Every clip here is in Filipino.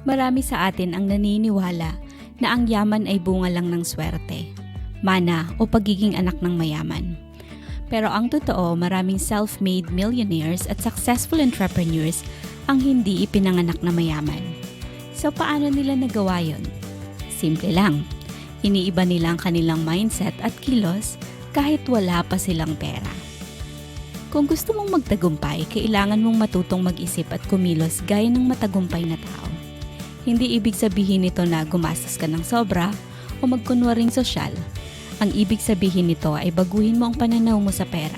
Marami sa atin ang naniniwala na ang yaman ay bunga lang ng swerte, mana o pagiging anak ng mayaman. Pero ang totoo, maraming self-made millionaires at successful entrepreneurs ang hindi ipinanganak na mayaman. So paano nila nagawa yun? Simple lang. Iniiba nila ang kanilang mindset at kilos kahit wala pa silang pera. Kung gusto mong magtagumpay, kailangan mong matutong mag-isip at kumilos gaya ng matagumpay na tao. Hindi ibig sabihin nito na gumastos ka ng sobra o magkunwaring sosyal. Ang ibig sabihin nito ay baguhin mo ang pananaw mo sa pera,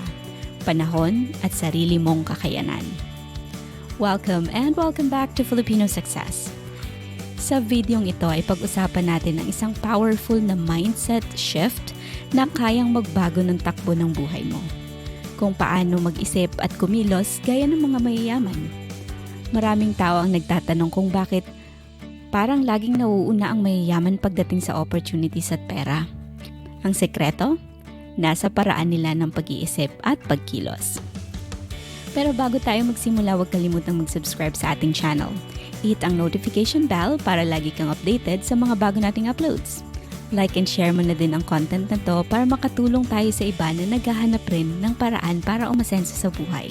panahon at sarili mong kakayanan. Welcome and welcome back to Filipino Success. Sa videong ito ay pag-usapan natin ang isang powerful na mindset shift na kayang magbago ng takbo ng buhay mo. Kung paano mag-isip at kumilos gaya ng mga mayayaman. Maraming tao ang nagtatanong kung bakit parang laging nauuna ang mayayaman pagdating sa opportunities at pera. Ang sekreto? Nasa paraan nila ng pag-iisip at pagkilos. Pero bago tayo magsimula, huwag kalimutang mag-subscribe sa ating channel. Hit ang notification bell para lagi kang updated sa mga bago nating uploads. Like and share mo na din ang content na to para makatulong tayo sa iba na naghahanap rin ng paraan para umasenso sa buhay.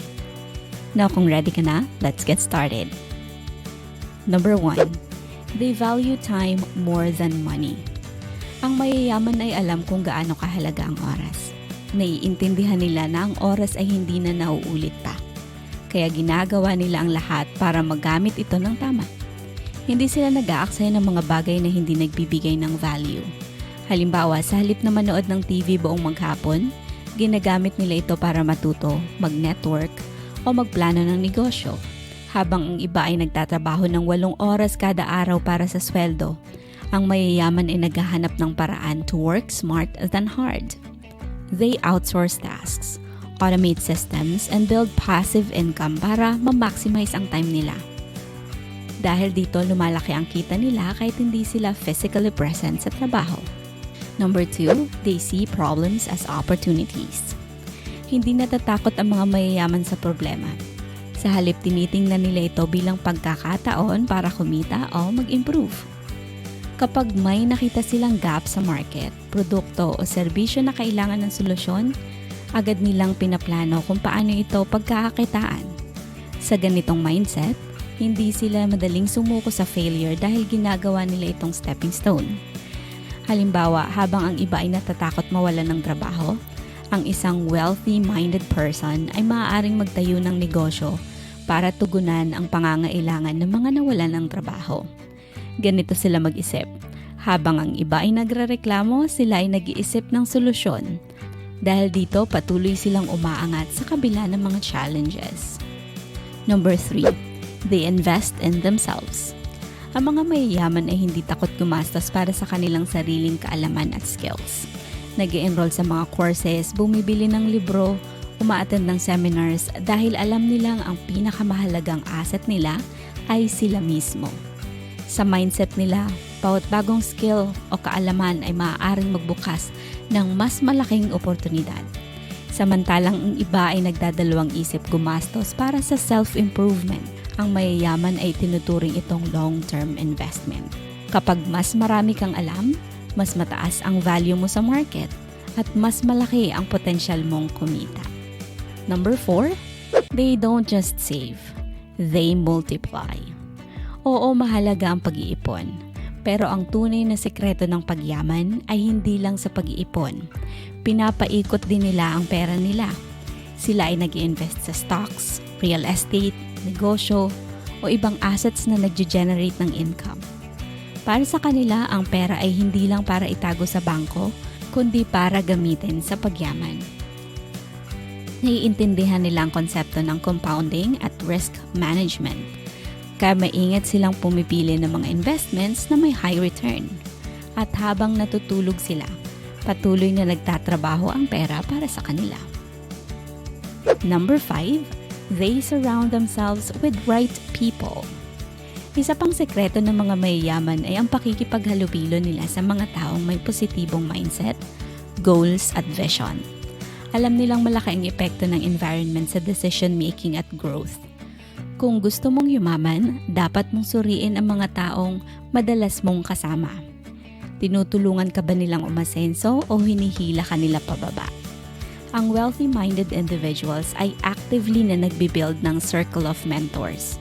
Now kung ready ka na, let's get started. Number 1. They value time more than money. Ang mayayaman ay alam kung gaano kahalaga ang oras. Naiintindihan nila na ang oras ay hindi na nauulit pa. Kaya ginagawa nila ang lahat para magamit ito ng tama. Hindi sila nag-aaksaya ng mga bagay na hindi nagbibigay ng value. Halimbawa, sa halip na manood ng TV buong maghapon, ginagamit nila ito para matuto, mag-network, o magplano ng negosyo. Habang ang iba ay nagtatrabaho ng 8 oras kada araw para sa sweldo, ang mayayaman ay naghahanap ng paraan to work smart than hard. They outsource tasks, automate systems, and build passive income para ma-maximize ang time nila. Dahil dito, lumalaki ang kita nila kahit hindi sila physically present sa trabaho. Number 2, they see problems as opportunities. Hindi natatakot ang mga mayayaman sa problema. Sa halip, tinitingnan nila ito bilang pagkakataon para kumita o mag-improve. Kapag may nakita silang gap sa market, produkto o serbisyo na kailangan ng solusyon, agad nilang pinaplano kung paano ito pagkakakitaan. Sa ganitong mindset, hindi sila madaling sumuko sa failure dahil ginagawa nila itong stepping stone. Halimbawa, habang ang iba ay natatakot mawalan ng trabaho, ang isang wealthy-minded person ay maaaring magtayo ng negosyo para tugunan ang pangangailangan ng mga nawalan ng trabaho. Ganito sila mag-isip. Habang ang iba ay nagrereklamo, sila ay nag-iisip ng solusyon. Dahil dito, patuloy silang umaangat sa kabila ng mga challenges. Number 3. They invest in themselves. Ang mga mayayaman ay hindi takot gumastos para sa kanilang sariling kaalaman at skills. Nag-e-enroll sa mga courses, bumibili ng libro, umaattend ng seminars dahil alam nilang ang pinakamahalagang asset nila ay sila mismo. Sa mindset nila, bawat bagong skill o kaalaman ay maaaring magbukas ng mas malaking oportunidad. Samantalang ang iba ay nagdadalawang isip gumastos para sa self-improvement. Ang mayayaman ay tinuturing itong long-term investment. Kapag mas marami kang alam, mas mataas ang value mo sa market at mas malaki ang potensyal mong kumita. Number 4, they don't just save, they multiply. Oo, mahalaga ang pag-iipon. Pero ang tunay na sekreto ng pagyaman ay hindi lang sa pag-iipon. Pinapaikot din nila ang pera nila. Sila ay nag-i-invest sa stocks, real estate, negosyo, o ibang assets na nag-generate ng income. Para sa kanila, ang pera ay hindi lang para itago sa bangko, kundi para gamitin sa pagyaman. Naiintindihan nila ang konsepto ng compounding at risk management. Kaya maingat silang pumipili ng mga investments na may high return. At habang natutulog sila, patuloy na nagtatrabaho ang pera para sa kanila. Number 5, they surround themselves with right people. Isa pang sekreto ng mga mayayaman ay ang pakikipaghalubilo nila sa mga taong may positibong mindset, goals at vision. Alam nilang malaki ang epekto ng environment sa decision making at growth. Kung gusto mong yumaman, dapat mong suriin ang mga taong madalas mong kasama. Tinutulungan ka ba nilang umasenso o hinihila ka nila pababa? Ang wealthy-minded individuals ay actively na nagbibuild ng circle of mentors,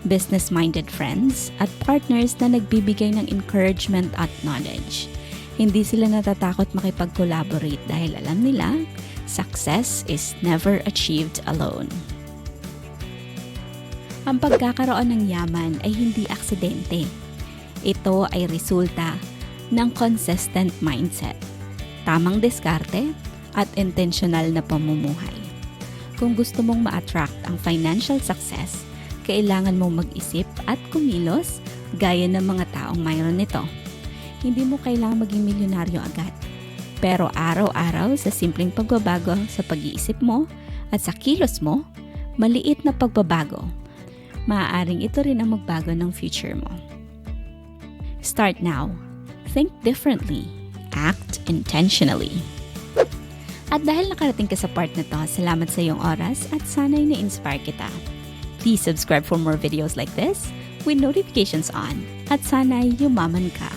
business-minded friends, at partners na nagbibigay ng encouragement at knowledge. Hindi sila natatakot makipag-collaborate dahil alam nila, success is never achieved alone. Ang pagkakaroon ng yaman ay hindi aksidente. Ito ay resulta ng consistent mindset, tamang diskarte, at intentional na pamumuhay. Kung gusto mong ma-attract ang financial success, kailangan mong mag-isip at kumilos gaya ng mga taong mayroon nito. Hindi mo kailangang maging milyonaryo agad. Pero araw-araw sa simpleng pagbabago sa pag-iisip mo at sa kilos mo, maliit na pagbabago, maaaring ito rin ang magbago ng future mo. Start now. Think differently. Act intentionally. At dahil nakarating ka sa part na to, salamat sa iyong oras at sana'y na-inspire kita. Please subscribe for more videos like this with notifications on at sana'y yumaman ka.